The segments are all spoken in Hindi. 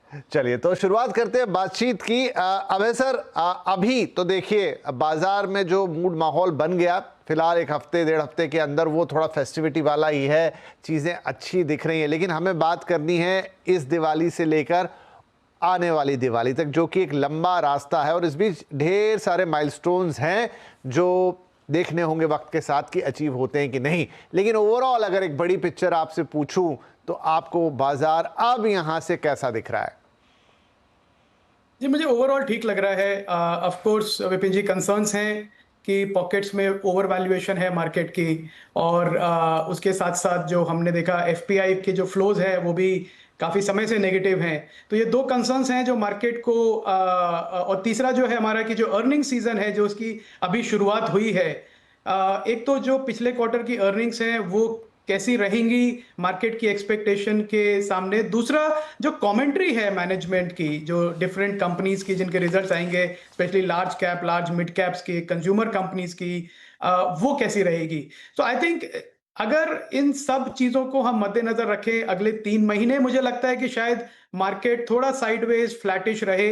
चलिए तो शुरुआत करते हैं बातचीत की। अभय सर, अभी तो देखिए बाजार में जो मूड माहौल बन गया फिलहाल एक हफ्ते डेढ़ हफ्ते के अंदर वो थोड़ा फेस्टिविटी वाला ही है, चीज़ें अच्छी दिख रही हैं, लेकिन हमें बात करनी है इस दिवाली से लेकर आने वाली दिवाली तक, जो कि एक लंबा रास्ता है और इस बीच ढेर सारे माइलस्टोन्स हैं जो देखने होंगे वक्त के साथ कि अचीव होते हैं कि नहीं। लेकिन ओवरऑल अगर एक बड़ी पिक्चर आपसे पूछूं तो आपको बाजार अब यहां से कैसा दिख रहा है? जी, मुझे ओवरऑल ठीक लग रहा है। Of course Vipin ji, concerns हैं कि पॉकेट्स में ओवर वैल्यूएशन है मार्केट की, और उसके साथ-साथ जो हमने देखा एफपीआई के जो फ्लोज़ है वो भी काफ़ी समय से नेगेटिव हैं। तो ये 2 कंसर्न्स हैं जो मार्केट को और तीसरा जो है हमारा कि जो अर्निंग सीज़न है जो उसकी अभी शुरुआत हुई है। एक तो जो पिछले क्वार्टर की अर्निंग्स हैं वो कैसी रहेंगी मार्केट की एक्सपेक्टेशन के सामने। दूसरा, जो कमेंट्री है मैनेजमेंट की, जो डिफरेंट कंपनीज की जिनके रिजल्ट्स आएंगे, specially large cap large mid caps की कंज्यूमर कंपनीज की, वो कैसी रहेगी। तो आई थिंक अगर इन सब चीजों को हम मद्देनजर रखें अगले 3 महीने, मुझे लगता है कि शायद मार्केट थोड़ा साइडवेज फ्लैटिश रहे।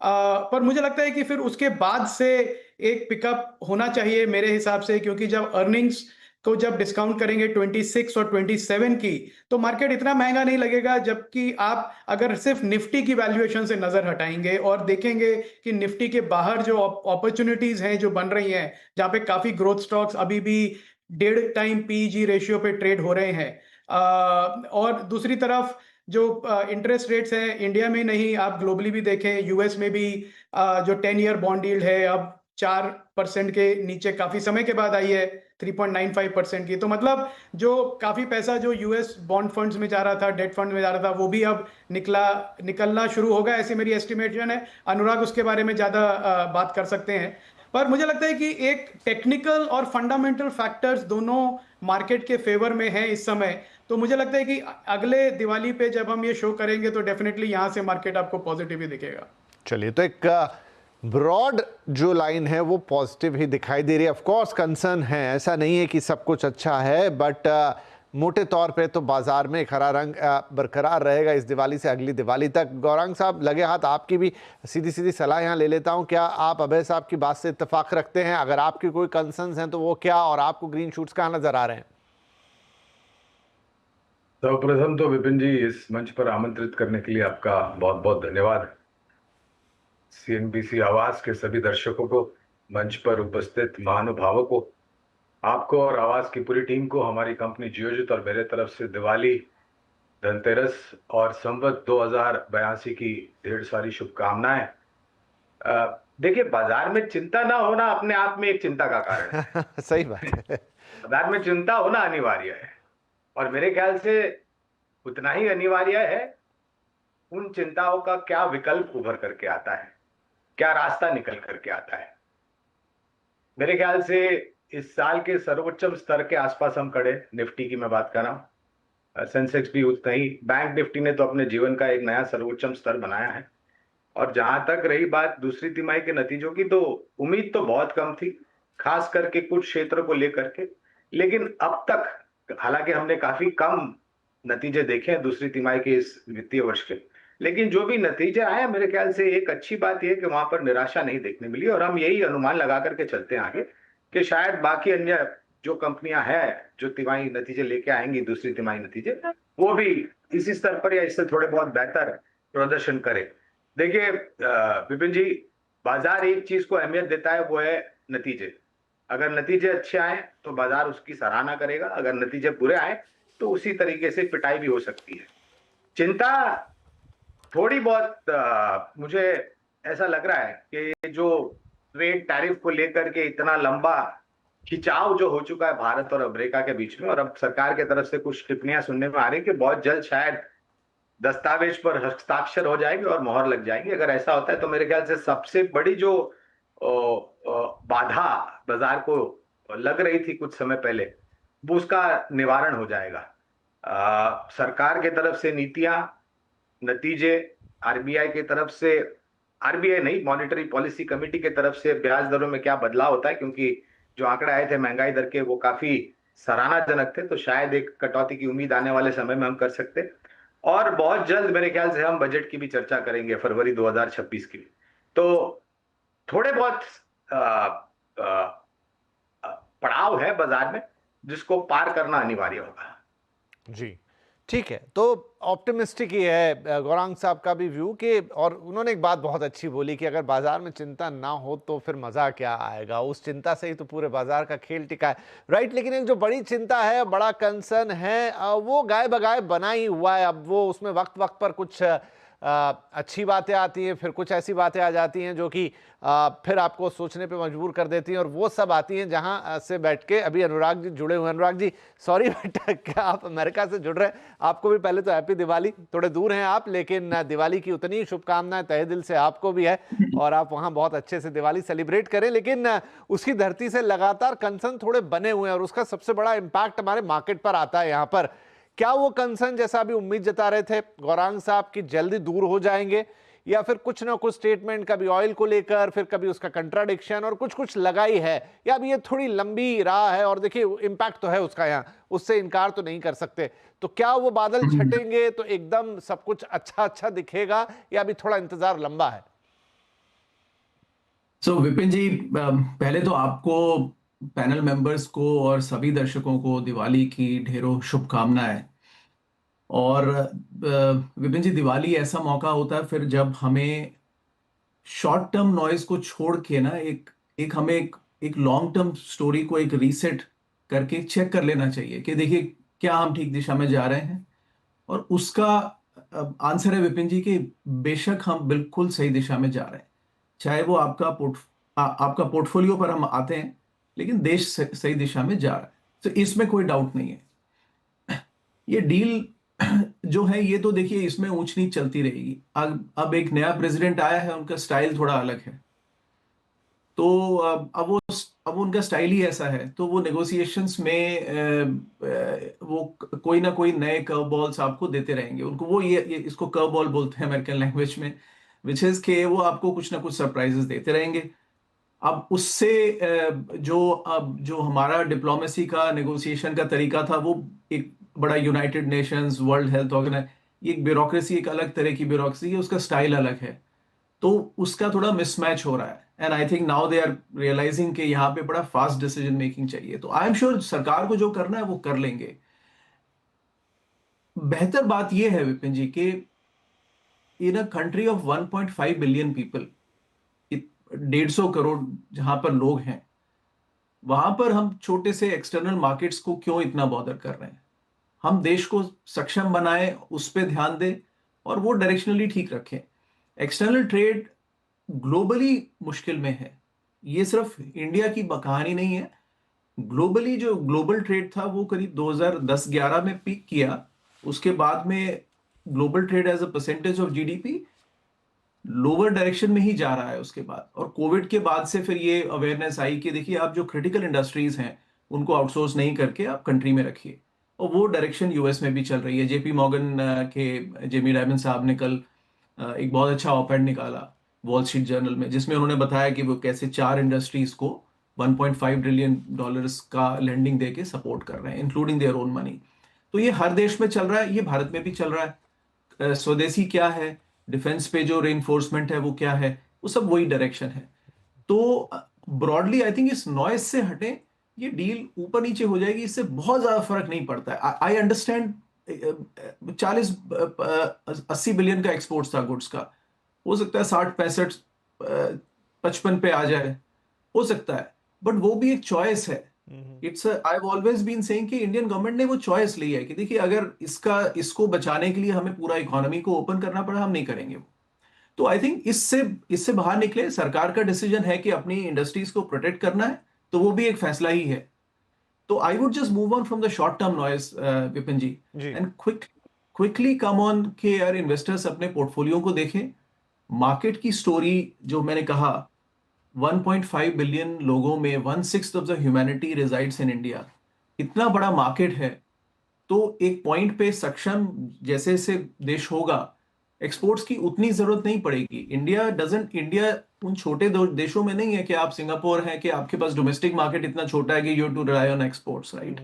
पर मुझे लगता है कि फिर उसके बाद से एक पिकअप होना चाहिए मेरे हिसाब से, क्योंकि जब अर्निंग्स को जब डिस्काउंट करेंगे 26 और 27 की, तो मार्केट इतना महंगा नहीं लगेगा। जबकि आप अगर सिर्फ निफ्टी की वैल्यूएशन से नजर हटाएंगे और देखेंगे कि निफ्टी के बाहर जो अपॉर्चुनिटीज हैं जो बन रही हैं, जहां पे काफी ग्रोथ स्टॉक्स अभी भी 1.5 टाइम पीजी रेशियो पे ट्रेड हो रहे हैं। और दूसरी तरफ जो इंटरेस्ट रेट्स हैं, इंडिया में नहीं आप ग्लोबली भी देखें, यूएस में भी जो 10 ईयर बॉन्ड यील्ड है अब 4% के नीचे काफी समय के बाद आई है, 3.95% की। तो मतलब जो काफी पैसा जो यूएस बॉन्ड फंड्स में जा रहा था, डेट फंड में जा रहा था, वो भी अब निकलना शुरू होगा, ऐसी मेरी एस्टिमेशन है। अनुराग उसके बारे में ज्यादा बात कर सकते हैं। पर मुझे लगता है कि एक टेक्निकल और फंडामेंटल फैक्टर्स दोनों मार्केट के फेवर में हैं इस समय। तो मुझे लगता है कि अगले दिवाली पे जब हम ये शो करेंगे तो डेफिनेटली यहां से मार्केट आपको पॉजिटिव ही दिखेगा। चलिए तो एक ब्रॉड जो लाइन है वो पॉजिटिव ही दिखाई दे रही है। ऑफ कोर्स कंसर्न है, ऐसा नहीं है कि सब कुछ अच्छा है, बट मोटे तौर पे तो बाजार में एक हरा रंग बरकरार रहेगा इस दिवाली से अगली दिवाली तक। गौरांग साहब, लगे हाथ आपकी भी सीधी सीधी सलाह यहाँ ले लेता हूँ, क्या आप अभय साहब की बात से इत्तेफाक रखते हैं? अगर आपकी कोई कंसर्न्स हैं तो वो क्या, और आपको ग्रीन शूट्स कहाँ नजर आ रहे हैं? सर्वप्रथम तो विपिन जी, इस मंच पर आमंत्रित करने के लिए आपका बहुत बहुत धन्यवाद। सीएनबीसी आवाज के सभी दर्शकों को, मंच पर उपस्थित महानुभावों को, आपको और आवाज की पूरी टीम को हमारी कंपनी जियोजित और मेरे तरफ से दिवाली, धनतेरस और संवत 2082 की ढेर सारी शुभकामनाएं। देखिए, बाजार में चिंता ना होना अपने आप में एक चिंता का कारण है। सही बात है। बाजार में चिंता होना अनिवार्य है, और मेरे ख्याल से उतना ही अनिवार्य है उन चिंताओं का क्या विकल्प उभर करके आता है, क्या रास्ता निकल करके आता है। मेरे ख्याल से इस साल के सर्वोच्चम स्तर के आसपास हम खड़े, निफ्टी की मैं बात कर रहा हूं, सेंसेक्स भी उतना ही, बैंक निफ्टी ने तो अपने जीवन का एक नया सर्वोच्चम स्तर बनाया है। और जहां तक रही बात दूसरी तिमाही के नतीजों की, तो उम्मीद तो बहुत कम थी, खास करके कुछ क्षेत्र को लेकर के। लेकिन अब तक हालांकि हमने काफी कम नतीजे देखे हैं दूसरी तिमाही के इस वित्तीय वर्ष के, लेकिन जो भी नतीजे आए, मेरे ख्याल से एक अच्छी बात यह है कि वहां पर निराशा नहीं देखने मिली। और हम यही अनुमान लगा करके चलते हैं आगे कि शायद बाकी अन्य जो कंपनियां हैं जो तिमाही नतीजे लेके आएंगी, दूसरी तिमाही नतीजे, वो भी इसी स्तर पर या इससे थोड़े बहुत बेहतर प्रदर्शन करें। देखिए विपिन जी, बाजार एक चीज को अहमियत देता है, वो है नतीजे। अगर नतीजे अच्छे आए तो बाजार उसकी सराहना करेगा, अगर नतीजे बुरे आए तो उसी तरीके से पिटाई भी हो सकती है। चिंता थोड़ी बहुत मुझे ऐसा लग रहा है कि जो ट्रेड टैरिफ को लेकर के इतना लंबा खिंचाव जो हो चुका है भारत और अमेरिका के बीच में, और अब सरकार की तरफ से कुछ टिप्पणियां सुनने में आ रही कि बहुत जल्द शायद दस्तावेज पर हस्ताक्षर हो जाएंगे और मोहर लग जाएगी। अगर ऐसा होता है तो मेरे ख्याल से सबसे बड़ी जो बाधा बाजार को लग रही थी कुछ समय पहले, वो उसका निवारण हो जाएगा। सरकार की तरफ से नीतियां, नतीजे, आरबीआई की तरफ से, आरबीआई नहीं, मॉनेटरी पॉलिसी कमेटी की तरफ से ब्याज दरों में क्या बदलाव होता है, क्योंकि जो आंकड़े आए थे महंगाई दर के वो काफी सराहनाजनक थे, तो शायद एक कटौती की उम्मीद आने वाले समय में हम कर सकते। और बहुत जल्द मेरे ख्याल से हम बजट की भी चर्चा करेंगे, फरवरी 2026 की। तो थोड़े बहुत अ, अ, पड़ाव है बाजार में जिसको पार करना अनिवार्य होगा। जी, ठीक है। तो ऑप्टिमिस्टिक ही है गौरांग साहब का भी व्यू कि, और उन्होंने एक बात बहुत अच्छी बोली कि अगर बाजार में चिंता ना हो तो फिर मजा क्या आएगा, उस चिंता से ही तो पूरे बाजार का खेल टिका है, राइट। लेकिन एक जो बड़ी चिंता है, बड़ा कंसर्न है, वो गाय बगाए बना ही हुआ है। अब वो उसमें वक्त वक्त पर कुछ अच्छी बातें आती हैं, फिर कुछ ऐसी बातें आ जाती हैं जो कि फिर आपको सोचने पे मजबूर कर देती हैं, और वो सब आती हैं जहां से बैठ के अभी अनुराग जी जुड़े हुए हैं। अनुराग जी, सॉरी बेटा, क्या आप अमेरिका से जुड़ रहे हैं? आपको भी पहले तो हैप्पी दिवाली। थोड़े दूर हैं आप, लेकिन दिवाली की उतनी शुभकामनाएं तहे दिल से आपको भी है, और आप वहां बहुत अच्छे से दिवाली सेलिब्रेट करें। लेकिन उसकी धरती से लगातार कंसर्न थोड़े बने हुए हैं, और उसका सबसे बड़ा इंपैक्ट हमारे मार्केट पर आता है। यहाँ पर क्या वो कंसर्न, जैसा अभी उम्मीद जता रहे थे गौरांग साहब, की जल्दी दूर हो जाएंगे, या फिर कुछ ना कुछ स्टेटमेंट कभी ऑयल को लेकर, फिर कभी उसका कंट्राडिक्शन, और कुछ कुछ लगाई है, या अभी ये थोड़ी लंबी राह है? और देखिए इम्पैक्ट तो है उसका, यहाँ उससे इनकार तो नहीं कर सकते। तो क्या वो बादल छटेंगे तो एकदम सब कुछ अच्छा अच्छा दिखेगा, या अभी थोड़ा इंतजार लंबा है? विपिन जी, पहले तो आपको, पैनल मेंबर्स को और सभी दर्शकों को दिवाली की ढेरों शुभकामनाएं। और विपिन जी, दिवाली ऐसा मौका होता है फिर जब हमें शॉर्ट टर्म नॉइज को छोड़ के ना एक एक हमें एक लॉन्ग टर्म स्टोरी को एक रीसेट करके चेक कर लेना चाहिए कि देखिए क्या हम ठीक दिशा में जा रहे हैं। और उसका आंसर है विपिन जी कि बेशक हम बिल्कुल सही दिशा में जा रहे हैं। चाहे वो आपका पोर्टफोलियो पर हम आते हैं, लेकिन देश सही दिशा में जा रहा है, तो इसमें कोई डाउट नहीं है। ये डील जो है, ये तो देखिए इसमें ऊंच नीच चलती रहेगी। अब एक नया प्रेसिडेंट आया है, उनका स्टाइल थोड़ा अलग है, तो अब उनका स्टाइल ही ऐसा है, तो वो नेगोशिएशंस में वो कोई ना कोई नए कर्व बॉल्स आपको देते रहेंगे। उनको वो ये इसको कर्व बॉल बोलते हैं अमेरिकन लैंग्वेज में, विच इज के वो आपको कुछ ना कुछ सरप्राइजेस देते रहेंगे। अब उससे जो हमारा डिप्लोमेसी का नेगोशिएशन का तरीका था, वो एक बड़ा United Nations, World Health organise, ये ब्यूरोक्रेसी एक अलग तरह की ब्यूरोक्रेसी है, उसका स्टाइल अलग है, तो उसका थोड़ा मिसमैच हो रहा है। And I think now they are realising कि यहाँ पे बड़ा फास्ट डिसीजन मेकिंग चाहिए। तो आई एम श्योर सरकार को जो करना है वो कर लेंगे। बेहतर बात यह है विपिन जी कि in a country of 1.5 billion people, 150 crore जहां पर लोग हैं, वहां पर हम छोटे से एक्सटर्नल मार्केट्स को क्यों इतना बॉदर कर रहे हैं? हम देश को सक्षम बनाएं, उस पर ध्यान दें, और वो डायरेक्शनली ठीक रखें। एक्सटर्नल ट्रेड ग्लोबली मुश्किल में है, ये सिर्फ इंडिया की कहानी नहीं है। ग्लोबली जो ग्लोबल ट्रेड था वो करीब 2010-11 में पीक किया, उसके बाद में global trade as a percentage of GDP lower direction में ही जा रहा है उसके बाद। और कोविड के बाद से फिर ये अवेयरनेस आई कि देखिए आप जो क्रिटिकल इंडस्ट्रीज हैं उनको आउटसोर्स नहीं करके आप कंट्री में रखिए, और वो डायरेक्शन यूएस में भी चल रही है। जेपी मॉर्गन के जेमी डायमन साहब ने कल एक बहुत अच्छा ऑपएड निकाला वॉल स्ट्रीट जर्नल में, जिसमें उन्होंने बताया कि वो कैसे 4 इंडस्ट्रीज को $1.5 ट्रिलियन का लेंडिंग देके सपोर्ट कर रहे हैं, इंक्लूडिंग देयर ओन मनी। तो ये हर देश में चल रहा है, ये भारत में भी चल रहा है। स्वदेशी क्या है, डिफेंस पे जो रेइंफोर्समेंट है वो क्या है, वो सब वही डायरेक्शन है। तो ब्रॉडली आई थिंक इस नॉइज से हटे, ये डील ऊपर नीचे हो जाएगी, इससे बहुत ज्यादा फर्क नहीं पड़ता है। आई अंडरस्टैंड 40-80 बिलियन का एक्सपोर्ट था गुड्स का, हो सकता है 60-65-55 पे आ जाए, हो सकता है, बट वो भी एक चॉइस है। It's I have always been saying कि इंडियन गवर्नमेंट ने वो चॉइस ली है कि देखिए अगर इसको बचाने के लिए हमें पूरा इकोनॉमी को ओपन करना पड़ा, हम नहीं करेंगे वो। तो आई थिंक इससे बाहर निकले, सरकार का डिसीजन है कि अपनी इंडस्ट्रीज को प्रोटेक्ट करना है, तो वो भी एक फैसला ही है। तो I would just move on from the short term noise Vipin ji, and quickly come on के यार इन्वेस्टर्स अपने पोर्टफोलियो को देखें। मार्केट की स्टोरी जो मैंने कहा, 1.5 बिलियन लोगों में 1/6 of the humanity resides in India, इतना बड़ा मार्केट है। तो एक पॉइंट पे सक्षम जैसे से देश होगा, एक्सपोर्ट्स की उतनी जरूरत नहीं पड़ेगी। इंडिया उन छोटे देशों में नहीं है कि आप सिंगापुर हैं कि आपके पास डोमेस्टिक मार्केट इतना छोटा है कि you to rely on exports, right?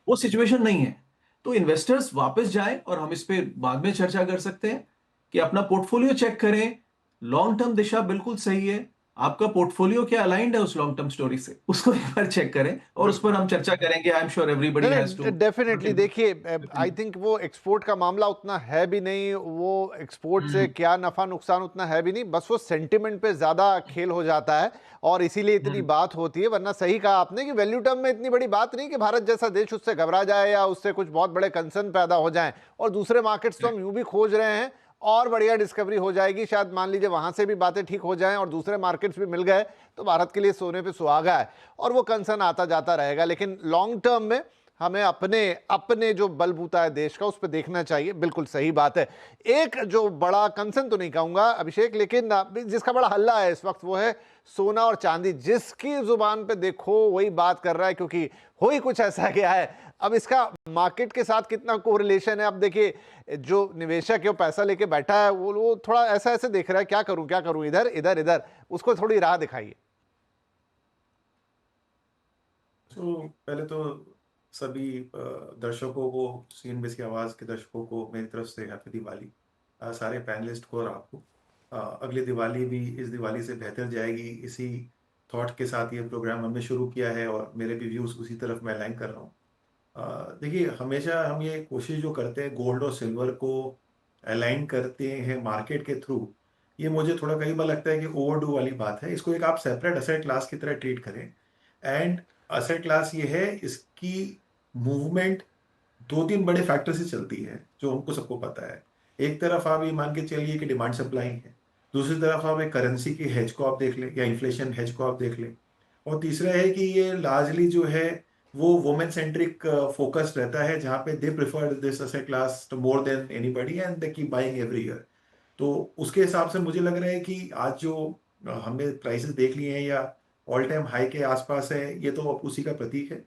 वो सिचुएशन नहीं है। तो इन्वेस्टर्स वापस जाएं, और हम इस पे बाद में चर्चा कर सकते हैं कि अपना पोर्टफोलियो चेक करें। लॉन्ग टर्म दिशा बिल्कुल सही है, आपका पोर्टफोलियो क्या अलाइंड है उस लॉन्ग टर्म स्टोरी से, उसको एक बार चेक करें, और उस पर हम चर्चा करेंगे। आई एम श्योर एवरीबॉडी नहीं हैज टू। नहीं, डेफिनेटली देखिए, आई थिंक वो एक्सपोर्ट का मामला उतना है भी नहीं, वो एक्सपोर्ट से क्या नफा नुकसान उतना है भी नहीं, बस वो सेंटिमेंट पे ज्यादा खेल हो जाता है और इसीलिए इतनी बात होती है। वरना सही कहा आपने कि वैल्यू टर्म में इतनी बड़ी बात नहीं कि भारत जैसा देश उससे घबरा जाए या उससे कुछ बहुत बड़े कंसर्न पैदा हो जाएं। और दूसरे मार्केट्स तो हम यूं भी खोज रहे हैं और बढ़िया डिस्कवरी हो जाएगी, शायद मान लीजिए वहां से भी बातें ठीक हो जाएं और दूसरे मार्केट्स भी मिल गए तो भारत के लिए सोने पे सुहागा है और वो कंसर्न आता जाता रहेगा। लेकिन लॉन्ग टर्म में हमें अपने अपने जो बलबूता है देश का उस पर देखना चाहिए। बिल्कुल सही बात है। एक जो बड़ा कंसर्न तो नहीं कहूंगा अभिषेक, लेकिन जिसका बड़ा हल्ला है इस वक्त वो है सोना और चांदी। जिसकी जुबान पे देखो वही बात कर रहा है, क्योंकि हो ही कुछ ऐसा गया है। अब इसका मार्केट के साथ कितना कोरिलेशन है, अब देखिए जो निवेशक है वो पैसा लेके बैठा है, वो थोड़ा ऐसा ऐसे देख रहा है क्या करूं, इधर इधर इधर, उसको थोड़ी राह दिखाइए। तो पहले तो सभी दर्शकों को, सीएनबीसी की आवाज़ के दर्शकों को मेरी तरफ से हैप्पी दिवाली। सारे पैनलिस्ट को और आपको अगली दिवाली भी इस दिवाली से बेहतर जाएगी, इसी थॉट के साथ ये प्रोग्राम हमने शुरू किया है और मेरे भी व्यूज़ उसी तरफ मैं अलाइन कर रहा हूँ। देखिए, हमेशा हम ये कोशिश जो करते हैं गोल्ड और सिल्वर को अलाइन करते हैं मार्केट के थ्रू, ये मुझे थोड़ा कई बार लगता है कि ओवरडू वाली बात है। इसको एक आप सेपरेट असेट क्लास की तरह ट्रीट करें। एंड असेट क्लास ये है, इसकी मूवमेंट 2-3 बड़े फैक्टर से चलती है जो हमको सबको पता है। एक तरफ आप ये मान के चलिए कि डिमांड सप्लाई है, दूसरी तरफ आप एक करेंसी की हेज को आप देख लें या इन्फ्लेशन हेज को आप देख लें, और तीसरा है कि ये लार्जली जो है वो वुमेन सेंट्रिक फोकस रहता है, जहाँ पे they prefer this asset class to more than anybody and they keep buying every year. तो उसके हिसाब से मुझे लग रहा है कि आज जो हमने प्राइसेस देख लिए हैं या ऑल टाइम हाई के आसपास है, ये तो उसी का प्रतीक है।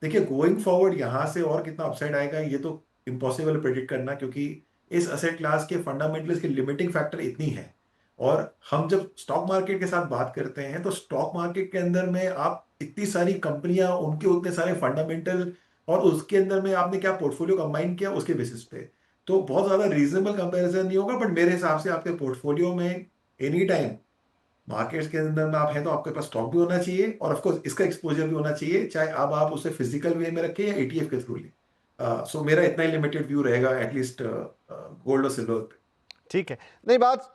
देखिए, गोइंग फॉरवर्ड यहाँ से और कितना अपसाइड आएगा ये तो इम्पॉसिबल प्रेडिक्ट करना, क्योंकि इस असेट क्लास के फंडामेंटल्स की लिमिटिंग फैक्टर इतनी है। और हम जब स्टॉक मार्केट के साथ बात करते हैं तो स्टॉक मार्केट के अंदर में आप इतनी सारी कंपनियां, उनके उतने सारे फंडामेंटल, और उसके अंदर में आपने क्या पोर्टफोलियो कंबाइन किया उसके बेसिस पे, तो बहुत ज्यादा रीजनेबल कंपैरिजन नहीं होगा। बट मेरे हिसाब से आपके पोर्टफोलियो में एनी टाइम मार्केट्स के अंदर में आप हैं तो आपके पास स्टॉक भी होना चाहिए और ऑफकोर्स इसका एक्सपोजर भी होना चाहिए, चाहे अब आप उसे फिजिकल वे में रखें या ETF के थ्रू लें। सो मेरा इतना ही लिमिटेड व्यू रहेगा एटलीस्ट गोल्ड और सिल्वर पे। ठीक है, नहीं बात